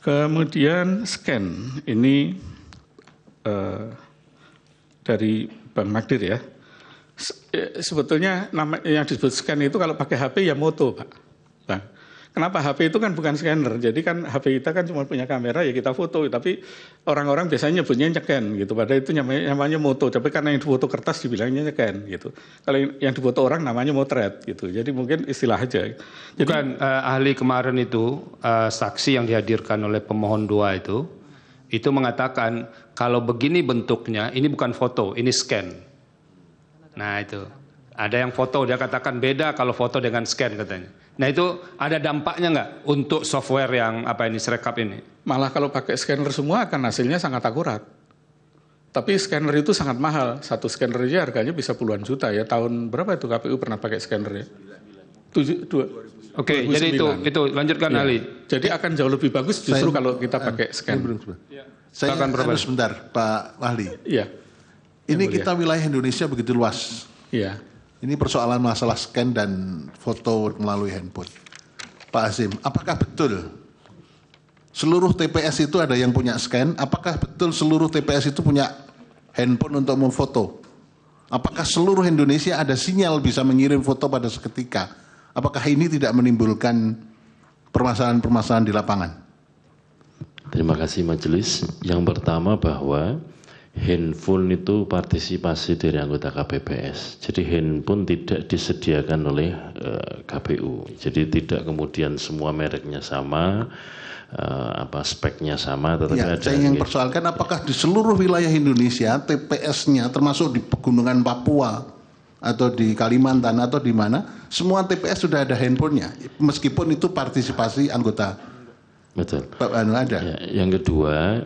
Kemudian scan, ini dari Bang Magdir ya. Sebetulnya nama yang disebut scan itu kalau pakai HP ya moto, Pak. Bang. Kenapa HP itu kan bukan scanner, jadi kan HP kita kan cuma punya kamera ya kita foto, tapi orang-orang biasanya nyebutnya nyeken gitu, padahal itu namanya moto, tapi karena yang difoto kertas dibilangnya nyeken gitu. Kalau yang difoto orang namanya motret gitu, jadi mungkin istilah aja. Jadi, bukan ahli kemarin itu, saksi yang dihadirkan oleh pemohon 2 itu mengatakan kalau begini bentuknya, ini bukan foto, ini scan. Nah itu, ada yang foto, dia katakan beda kalau foto dengan scan katanya. Nah itu ada dampaknya nggak untuk software yang Srekap ini? Malah kalau pakai scanner semua akan hasilnya sangat akurat. Tapi scanner itu sangat mahal. Satu scanner aja harganya bisa puluhan juta ya. Tahun berapa itu KPU pernah pakai scanner ya? Oke, jadi itu lanjutkan ya. Ali. Jadi akan jauh lebih bagus justru kalau kita pakai scanner. Saya akan sebentar Pak Wahli. Iya. Ini kita wilayah Indonesia begitu luas. Iya. Ini persoalan masalah scan dan foto melalui handphone. Pak Azim, apakah betul seluruh TPS itu ada yang punya scan? Apakah betul seluruh TPS itu punya handphone untuk memfoto? Apakah seluruh Indonesia ada sinyal bisa mengirim foto pada seketika? Apakah ini tidak menimbulkan permasalahan-permasalahan di lapangan? Terima kasih majelis. Yang pertama bahwa handphone itu partisipasi dari anggota KPPS. Jadi handphone tidak disediakan oleh KPU. Jadi tidak kemudian semua mereknya sama, speknya sama. Tetapi ya, saya ingin persoalkan apakah di seluruh wilayah Indonesia TPS-nya termasuk di pegunungan Papua atau di Kalimantan atau di mana, semua TPS sudah ada handphonenya, meskipun itu partisipasi anggota. Betul. Pak Anu ada. Ya, yang kedua,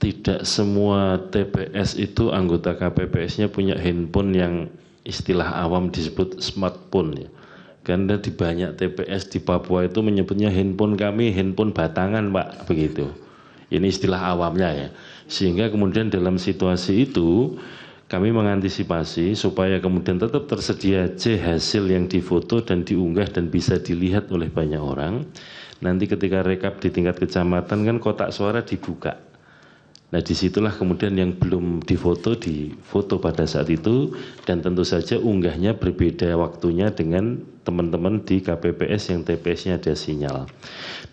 tidak semua TPS itu anggota KPPS-nya punya handphone yang istilah awam disebut smartphone ya. Karena di banyak TPS di Papua itu menyebutnya handphone kami, handphone batangan Pak, begitu. Ini istilah awamnya ya. Sehingga kemudian dalam situasi itu kami mengantisipasi supaya kemudian tetap tersedia hasil yang difoto dan diunggah dan bisa dilihat oleh banyak orang. Nanti ketika rekap di tingkat kecamatan kan kotak suara dibuka. Nah disitulah kemudian yang belum difoto pada saat itu, dan tentu saja unggahnya berbeda waktunya dengan teman-teman di KPPS yang TPS-nya ada sinyal.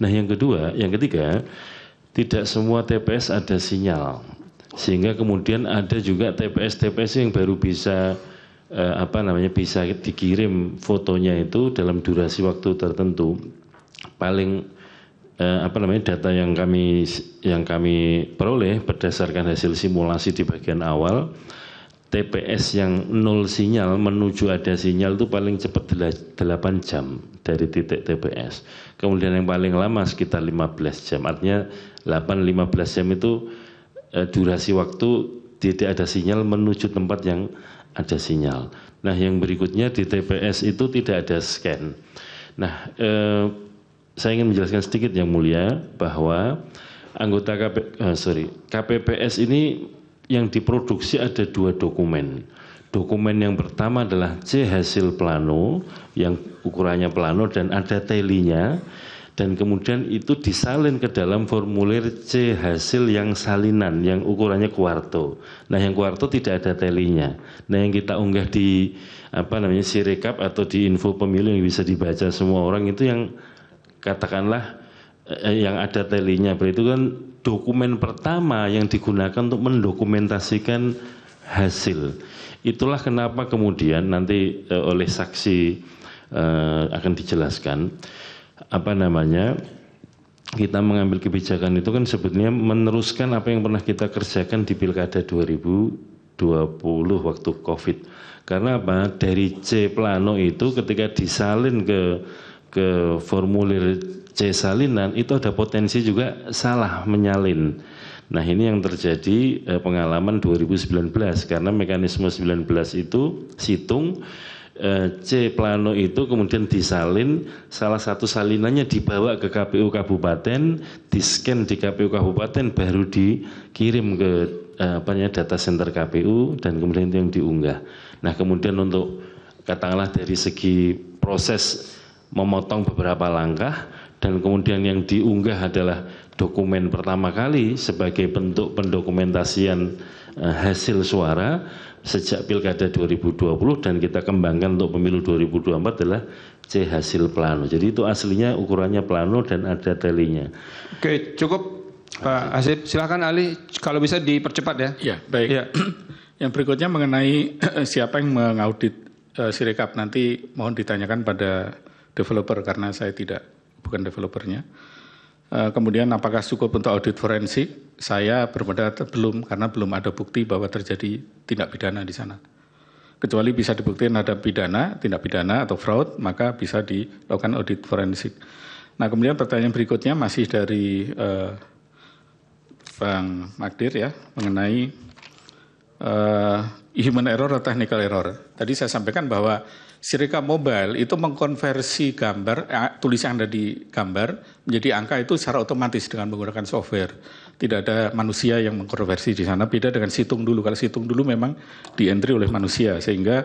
Nah yang ketiga, tidak semua TPS ada sinyal, sehingga kemudian ada juga TPS yang baru bisa bisa dikirim fotonya itu dalam durasi waktu tertentu. Paling data yang kami peroleh berdasarkan hasil simulasi di bagian awal, TPS yang nol sinyal menuju ada sinyal itu paling cepat 8 jam dari titik TPS. Kemudian yang paling lama sekitar 15 jam. Artinya 8-15 jam itu durasi waktu tidak ada sinyal menuju tempat yang ada sinyal. Nah yang berikutnya di TPS itu tidak ada scan. Nah saya ingin menjelaskan sedikit yang mulia bahwa anggota KPPS ini yang diproduksi ada 2 dokumen. Dokumen yang pertama adalah C hasil plano yang ukurannya plano dan ada telinya, dan kemudian itu disalin ke dalam formulir C hasil yang salinan yang ukurannya kuarto. Nah yang kuarto tidak ada telinya. Nah yang kita unggah di Sirekap atau di info pemilu yang bisa dibaca semua orang itu yang katakanlah yang ada telinya, berarti kan dokumen pertama yang digunakan untuk mendokumentasikan hasil. Itulah kenapa kemudian nanti oleh saksi akan dijelaskan kita mengambil kebijakan itu kan sebetulnya meneruskan apa yang pernah kita kerjakan di Pilkada 2020 waktu Covid. Karena apa? Dari C plano itu ketika disalin ke formulir C salinan itu ada potensi juga salah menyalin. Nah ini yang terjadi pengalaman 2019 karena mekanisme 19 itu situng C plano itu kemudian disalin, salah satu salinannya dibawa ke KPU Kabupaten, di-scan di KPU Kabupaten, baru dikirim ke data center KPU dan kemudian itu yang diunggah. Nah kemudian untuk katakanlah dari segi proses memotong beberapa langkah dan kemudian yang diunggah adalah dokumen pertama kali sebagai bentuk pendokumentasian hasil suara sejak Pilkada 2020 dan kita kembangkan untuk pemilu 2024 adalah C hasil plano. Jadi itu aslinya ukurannya plano dan ada talinya. Oke, cukup Pak Hasib. Silakan Ali, kalau bisa dipercepat ya. Ya, baik. Ya. Yang berikutnya mengenai siapa yang mengaudit Sirekap, nanti mohon ditanyakan pada developer karena saya bukan developernya. Kemudian apakah cukup untuk audit forensik? Saya berpendapat belum, karena belum ada bukti bahwa terjadi tindak pidana di sana. Kecuali bisa dibuktikan ada tindak pidana atau fraud, maka bisa dilakukan audit forensik. Nah, kemudian pertanyaan berikutnya masih dari Bang Magdir ya, mengenai human error atau technical error. Tadi saya sampaikan bahwa Sirekap mobile itu mengkonversi gambar, tulisan yang ada di gambar menjadi angka itu secara otomatis dengan menggunakan software. Tidak ada manusia yang mengkonversi di sana, beda dengan situng dulu. Kalau situng dulu memang di-entry oleh manusia, sehingga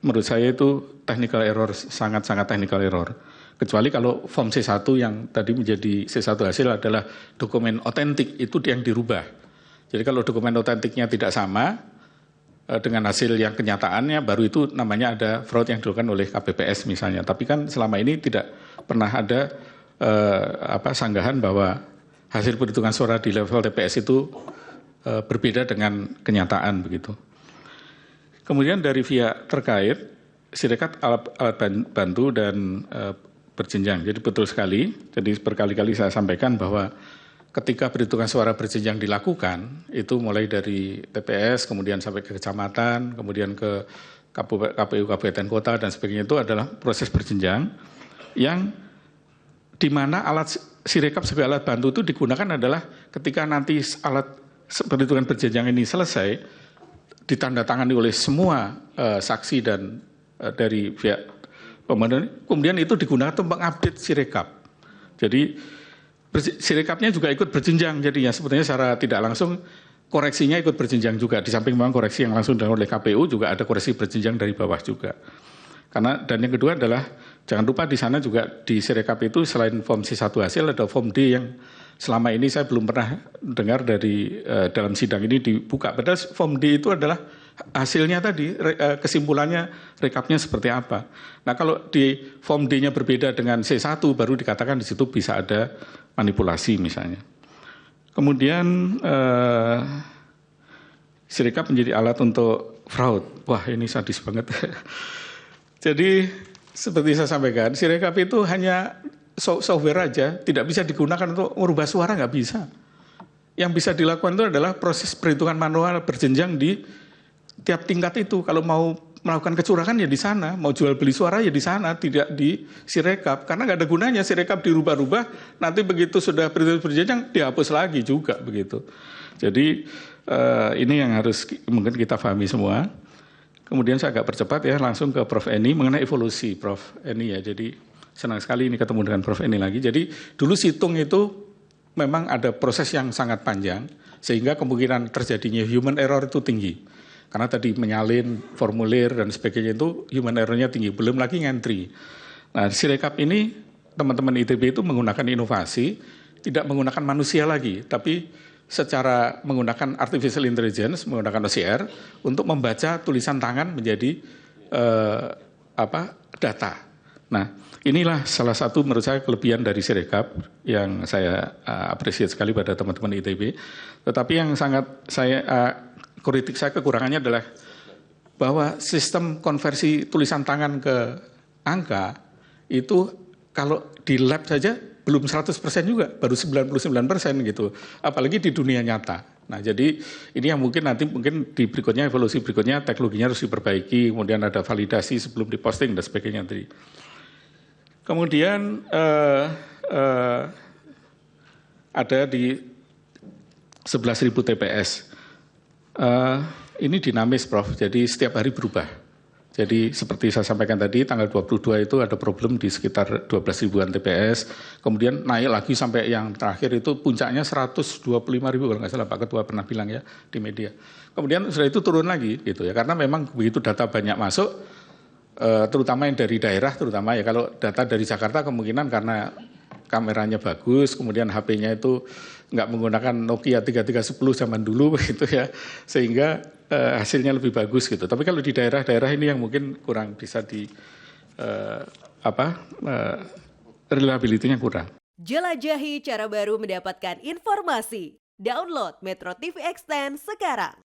menurut saya itu technical error, sangat-sangat technical error. Kecuali kalau form C1 yang tadi menjadi C1 hasil adalah dokumen otentik, itu yang dirubah. Jadi kalau dokumen otentiknya tidak sama dengan hasil yang kenyataannya, baru itu namanya ada fraud yang dilakukan oleh KPPS misalnya. Tapi kan selama ini tidak pernah ada sanggahan bahwa hasil perhitungan suara di level TPS itu berbeda dengan kenyataan begitu. Kemudian dari pihak terkait, Sirekap alat bantu dan berjenjang. Jadi betul sekali. Jadi berkali-kali saya sampaikan bahwa ketika perhitungan suara berjenjang dilakukan, itu mulai dari TPS, kemudian sampai ke kecamatan, kemudian ke KPU Kabupaten Kota dan sebagainya, itu adalah proses berjenjang yang di mana alat Sirekap sebagai alat bantu itu digunakan adalah ketika nanti alat perhitungan berjenjang ini selesai, ditandatangani oleh semua saksi dan dari pihak pemohon, kemudian itu digunakan untuk mengupdate Sirekap. Jadi Sirekapnya juga ikut berjenjang, jadinya sebetulnya secara tidak langsung koreksinya ikut berjenjang juga. Di samping memang koreksi yang langsung dilakukan oleh KPU, juga ada koreksi berjenjang dari bawah juga. Dan yang kedua adalah jangan lupa di sana juga di Sirekap itu selain form C1 hasil ada form D yang selama ini saya belum pernah dengar dari dalam sidang ini dibuka. Padahal form D itu adalah hasilnya tadi, kesimpulannya rekapnya seperti apa. Nah, kalau di form D-nya berbeda dengan C1 baru dikatakan di situ bisa ada manipulasi misalnya. Kemudian Sirekap menjadi alat untuk fraud. Wah, ini sadis banget. Jadi seperti saya sampaikan, Sirekap itu hanya software aja, tidak bisa digunakan untuk merubah suara, nggak bisa. Yang bisa dilakukan itu adalah proses perhitungan manual berjenjang di tiap tingkat itu. Kalau mau melakukan kecurangan ya di sana, mau jual beli suara ya di sana, tidak di Sirekap. Karena nggak ada gunanya Sirekap dirubah-rubah, nanti begitu sudah berjenjang dihapus lagi juga begitu. Jadi ini yang harus mungkin kita pahami semua. Kemudian saya agak percepat ya, langsung ke Prof. Eni mengenai evolusi Prof. Eni ya. Jadi senang sekali ini ketemu dengan Prof. Eni lagi. Jadi dulu situng itu memang ada proses yang sangat panjang, sehingga kemungkinan terjadinya human error itu tinggi. Karena tadi menyalin formulir dan sebagainya itu human error-nya tinggi, belum lagi ngantri. Nah, Sirekap ini teman-teman ITB itu menggunakan inovasi, tidak menggunakan manusia lagi, tapi secara menggunakan artificial intelligence, menggunakan OCR untuk membaca tulisan tangan menjadi data. Nah, inilah salah satu menurut saya kelebihan dari Sirekap yang saya apresiasi sekali pada teman-teman ITB. Tetapi yang sangat saya kritik saya kekurangannya adalah bahwa sistem konversi tulisan tangan ke angka itu kalau di lab saja belum 100% juga, baru 99% gitu. Apalagi di dunia nyata. Nah, jadi ini yang mungkin nanti di berikutnya, evolusi berikutnya teknologinya harus diperbaiki, kemudian ada validasi sebelum diposting dan sebagainya tadi. Kemudian ada di 11.000 TPS. Ini dinamis Prof, jadi setiap hari berubah. Jadi seperti saya sampaikan tadi, tanggal 22 itu ada problem di sekitar 12.000-an TPS, kemudian naik lagi sampai yang terakhir itu puncaknya 125.000 kalau nggak salah Pak Ketua pernah bilang ya di media. Kemudian setelah itu turun lagi gitu ya, karena memang begitu data banyak masuk, terutama yang dari daerah, terutama ya kalau data dari Jakarta kemungkinan karena kameranya bagus, kemudian HP-nya itu nggak menggunakan Nokia 3310 zaman dulu begitu ya, sehingga hasilnya lebih bagus gitu. Tapi kalau di daerah-daerah ini yang mungkin kurang bisa di reliability-nya kurang. Jelajahi cara baru mendapatkan informasi. Download Metro TV Extend sekarang.